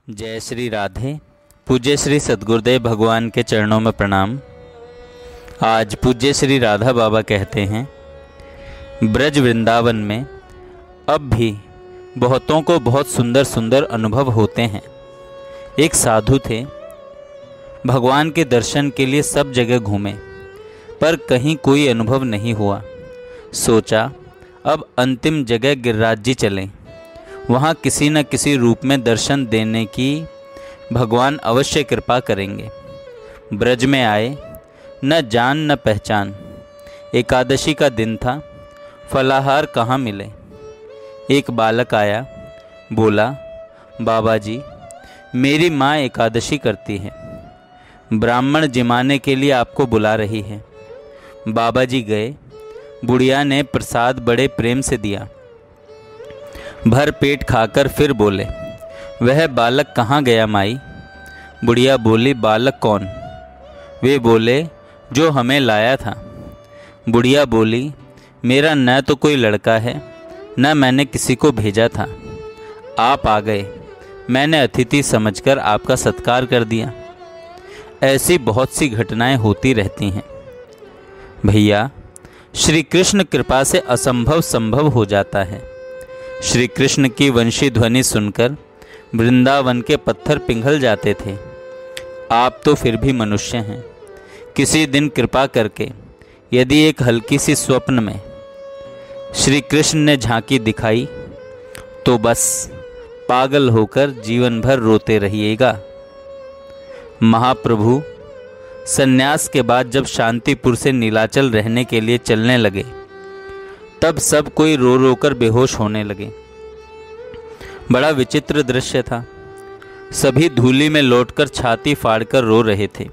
जय श्री राधे। पूज्य श्री सद्गुरुदेव भगवान के चरणों में प्रणाम। आज पूज्य श्री राधा बाबा कहते हैं, ब्रज वृंदावन में अब भी बहुतों को बहुत सुंदर सुंदर अनुभव होते हैं। एक साधु थे, भगवान के दर्शन के लिए सब जगह घूमे पर कहीं कोई अनुभव नहीं हुआ। सोचा अब अंतिम जगह गिरिराज जी चलें, वहाँ किसी न किसी रूप में दर्शन देने की भगवान अवश्य कृपा करेंगे। ब्रज में आए, न जान न पहचान। एकादशी का दिन था, फलाहार कहाँ मिले। एक बालक आया, बोला, बाबा जी मेरी माँ एकादशी करती है, ब्राह्मण जिमाने के लिए आपको बुला रही है। बाबा जी गए, बुढ़िया ने प्रसाद बड़े प्रेम से दिया। भर पेट खाकर फिर बोले, वह बालक कहाँ गया माई। बुढ़िया बोली, बालक कौन। वे बोले, जो हमें लाया था। बुढ़िया बोली, मेरा न तो कोई लड़का है न मैंने किसी को भेजा था, आप आ गए, मैंने अतिथि समझकर आपका सत्कार कर दिया। ऐसी बहुत सी घटनाएं होती रहती हैं भैया। श्री कृष्ण कृपा से असंभव संभव हो जाता है। श्री कृष्ण की वंशी ध्वनि सुनकर वृंदावन के पत्थर पिघल जाते थे। आप तो फिर भी मनुष्य हैं। किसी दिन कृपा करके यदि एक हल्की सी स्वप्न में श्री कृष्ण ने झांकी दिखाई तो बस पागल होकर जीवन भर रोते रहिएगा। महाप्रभु सन्यास के बाद जब शांतिपुर से नीलाचल रहने के लिए चलने लगे तब सब कोई रो रो कर बेहोश होने लगे। बड़ा विचित्र दृश्य था। सभी धूली में लौटकर छाती फाड़कर रो रहे थे।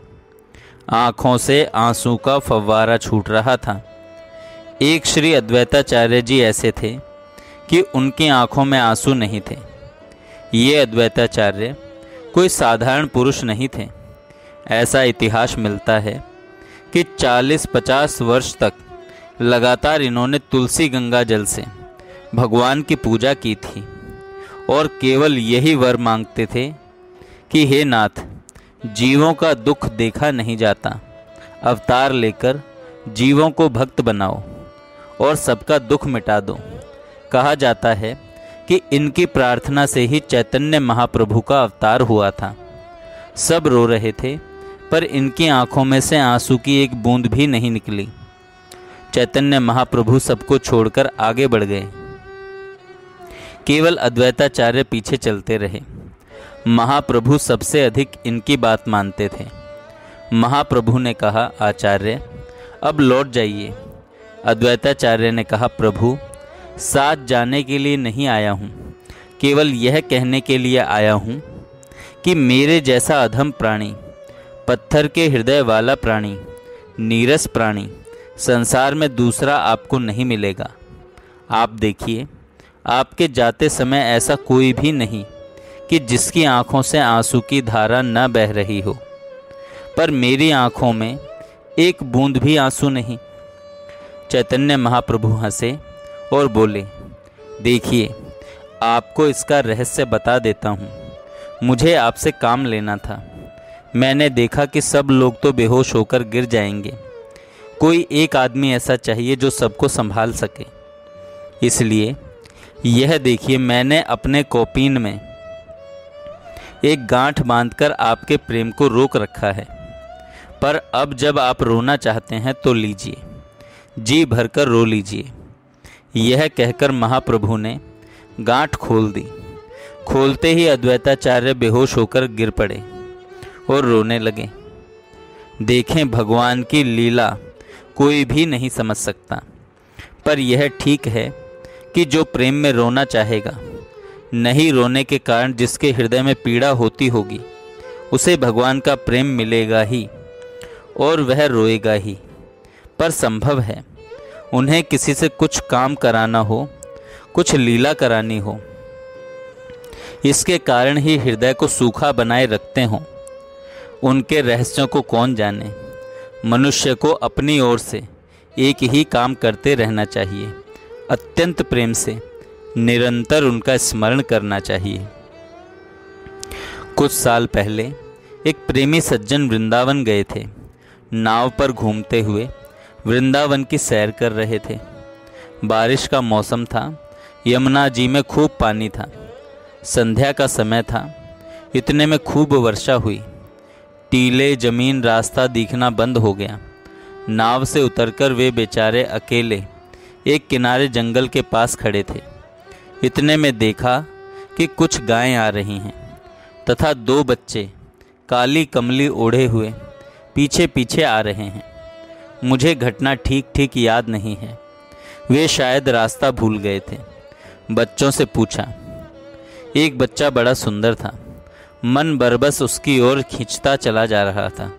आँखों से आंसू का फव्वारा छूट रहा था। एक श्री अद्वैताचार्य जी ऐसे थे कि उनकी आँखों में आंसू नहीं थे। ये अद्वैताचार्य कोई साधारण पुरुष नहीं थे। ऐसा इतिहास मिलता है कि 40-50 वर्ष तक लगातार इन्होंने तुलसी गंगा जल से भगवान की पूजा की थी और केवल यही वर मांगते थे कि हे नाथ, जीवों का दुख देखा नहीं जाता, अवतार लेकर जीवों को भक्त बनाओ और सबका दुख मिटा दो। कहा जाता है कि इनकी प्रार्थना से ही चैतन्य महाप्रभु का अवतार हुआ था। सब रो रहे थे पर इनकी आंखों में से आंसू की एक बूंद भी नहीं निकली। चैतन्य महाप्रभु सबको छोड़कर आगे बढ़ गए। केवल अद्वैताचार्य पीछे चलते रहे। महाप्रभु सबसे अधिक इनकी बात मानते थे। महाप्रभु ने कहा, आचार्य अब लौट जाइए। अद्वैताचार्य ने कहा, प्रभु साथ जाने के लिए नहीं आया हूँ, केवल यह कहने के लिए आया हूँ कि मेरे जैसा अधम प्राणी, पत्थर के हृदय वाला प्राणी, नीरस प्राणी संसार में दूसरा आपको नहीं मिलेगा। आप देखिए, आपके जाते समय ऐसा कोई भी नहीं कि जिसकी आंखों से आंसू की धारा न बह रही हो, पर मेरी आंखों में एक बूंद भी आंसू नहीं। चैतन्य महाप्रभु हंसे और बोले, देखिए आपको इसका रहस्य बता देता हूँ। मुझे आपसे काम लेना था। मैंने देखा कि सब लोग तो बेहोश होकर गिर जाएंगे, कोई एक आदमी ऐसा चाहिए जो सबको संभाल सके। इसलिए यह देखिए, मैंने अपने कौपीन में एक गांठ बांधकर आपके प्रेम को रोक रखा है। पर अब जब आप रोना चाहते हैं तो लीजिए, जी भरकर रो लीजिए। यह कहकर महाप्रभु ने गांठ खोल दी। खोलते ही अद्वैताचार्य बेहोश होकर गिर पड़े और रोने लगे। देखें, भगवान की लीला कोई भी नहीं समझ सकता, पर यह ठीक है कि जो प्रेम में रोना चाहेगा, नहीं रोने के कारण जिसके हृदय में पीड़ा होती होगी, उसे भगवान का प्रेम मिलेगा ही और वह रोएगा ही। पर संभव है उन्हें किसी से कुछ काम कराना हो, कुछ लीला करानी हो, इसके कारण ही हृदय को सूखा बनाए रखते हों। उनके रहस्यों को कौन जाने। मनुष्य को अपनी ओर से एक ही काम करते रहना चाहिए, अत्यंत प्रेम से निरंतर उनका स्मरण करना चाहिए। कुछ साल पहले एक प्रेमी सज्जन वृंदावन गए थे। नाव पर घूमते हुए वृंदावन की सैर कर रहे थे। बारिश का मौसम था। यमुना जी में खूब पानी था। संध्या का समय था। इतने में खूब वर्षा हुई। टीले जमीन रास्ता दिखना बंद हो गया। नाव से उतरकर वे बेचारे अकेले एक किनारे जंगल के पास खड़े थे। इतने में देखा कि कुछ गायें आ रही हैं तथा दो बच्चे काली कमली ओढ़े हुए पीछे पीछे आ रहे हैं। मुझे घटना ठीक ठीक याद नहीं है। वे शायद रास्ता भूल गए थे। बच्चों से पूछा। एक बच्चा बड़ा सुंदर था। मन बरबस उसकी ओर खींचता चला जा रहा था।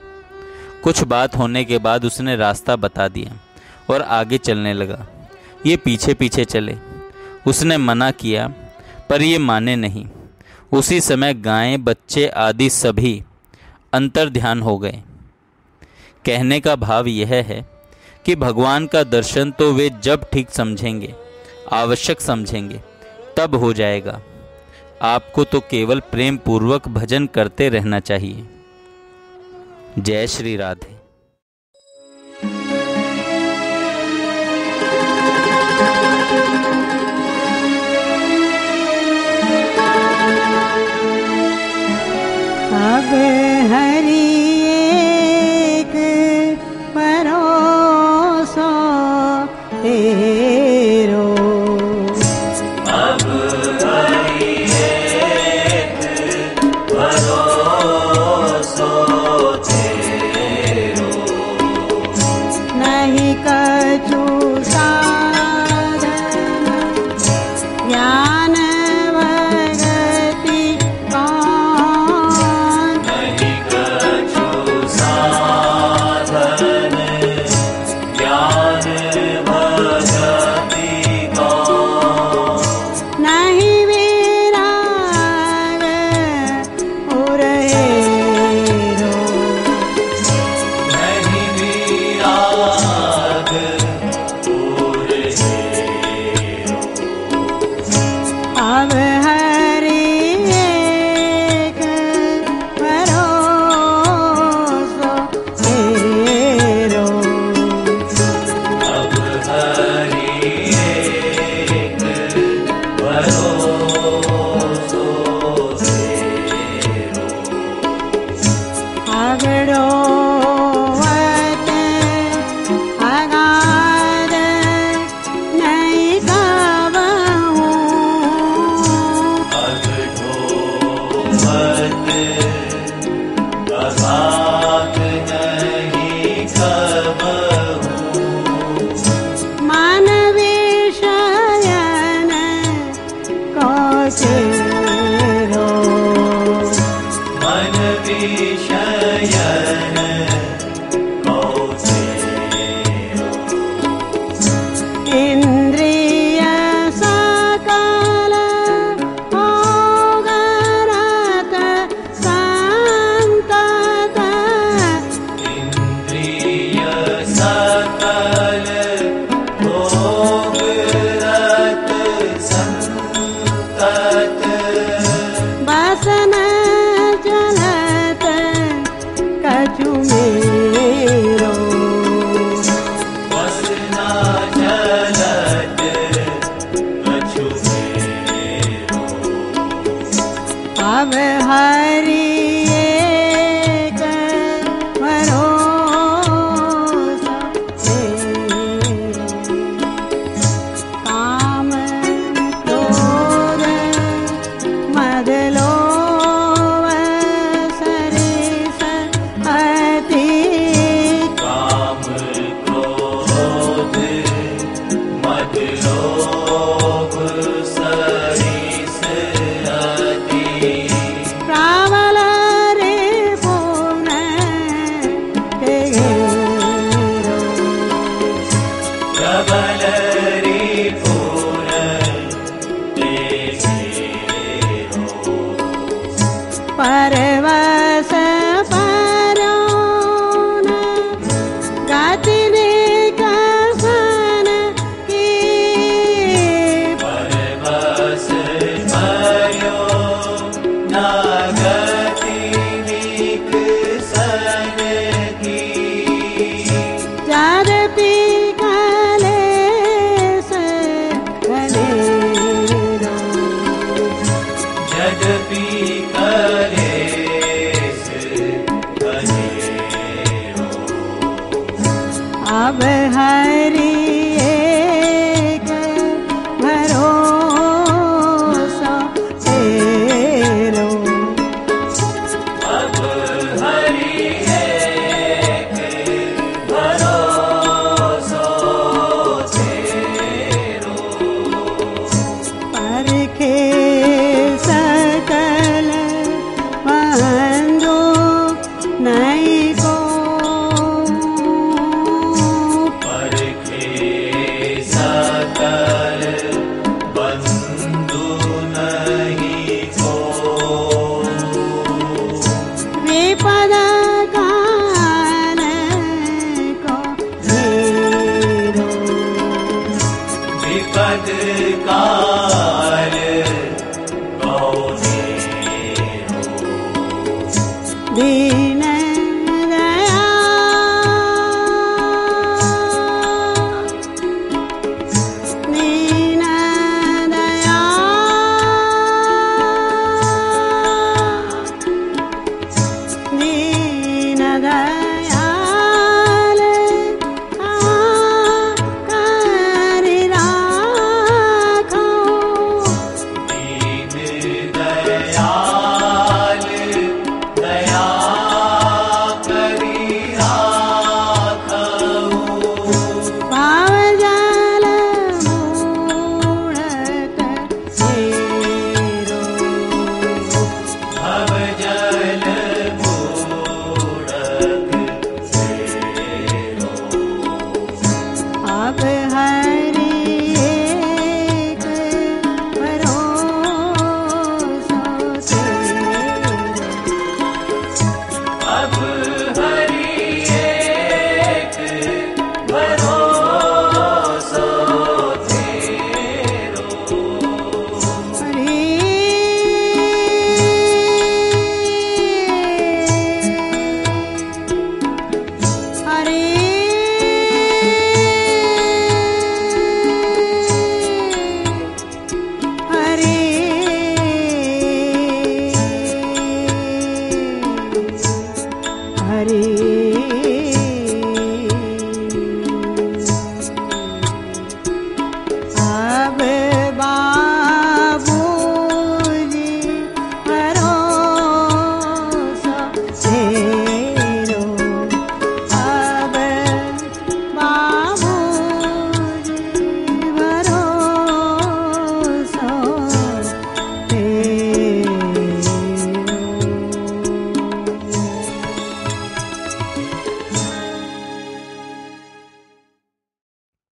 कुछ बात होने के बाद उसने रास्ता बता दिया और आगे चलने लगा। ये पीछे पीछे चले। उसने मना किया पर ये माने नहीं। उसी समय गायें, बच्चे आदि सभी अंतर्ध्यान हो गए। कहने का भाव यह है कि भगवान का दर्शन तो वे जब ठीक समझेंगे, आवश्यक समझेंगे, तब हो जाएगा। आपको तो केवल प्रेम पूर्वक भजन करते रहना चाहिए। जय श्री राधे। अब हरि एक भरोसा तेरो, अब हरि एक भरोसा तेरो, नहीं कछु साधन ज्ञान भगति कौन, नहीं कछु साधन ज्ञान भगति कौन, नहीं विराग उरेरो, नहीं विराग उरेरो, अब हरि एक भरोसा तेरो, अब हरि एक भरोसा तेरो, अगड़ो वत अगाध नहीं गावहूँ, अगढो मत अगाध नहीं कबहू, मन विषयन कौचेरो, मन विषयन कौचेरो, इंद्रिय सकल भोगरत संतत, इंद्रिय सकल भोगरत संतत, बसन चलत कछु मेरो, वसना चलत कछु मेरो, अब हरि एक भरोसा तेरो, काम क्रोध मद लोभ सरिस अति, काम क्रोध मद लोभ सरिस अति, प्रावल रे पूर्ण के घेरो, प्रबल रिपुर ते घेरो, परवश परोन गति निकसन की, परवश भयो नागति दैनिक सन की यद्यपि कलेश घनेरो यद्यपि कलेश घनेरो अब हरि एक भरोसा तेरो अब हरि एक भरोसा तेरो परखे सकल बंधु नहीं को परखे सकल बंधु नहीं को विपद काल को घेरो विपद काल कौनेरो दीन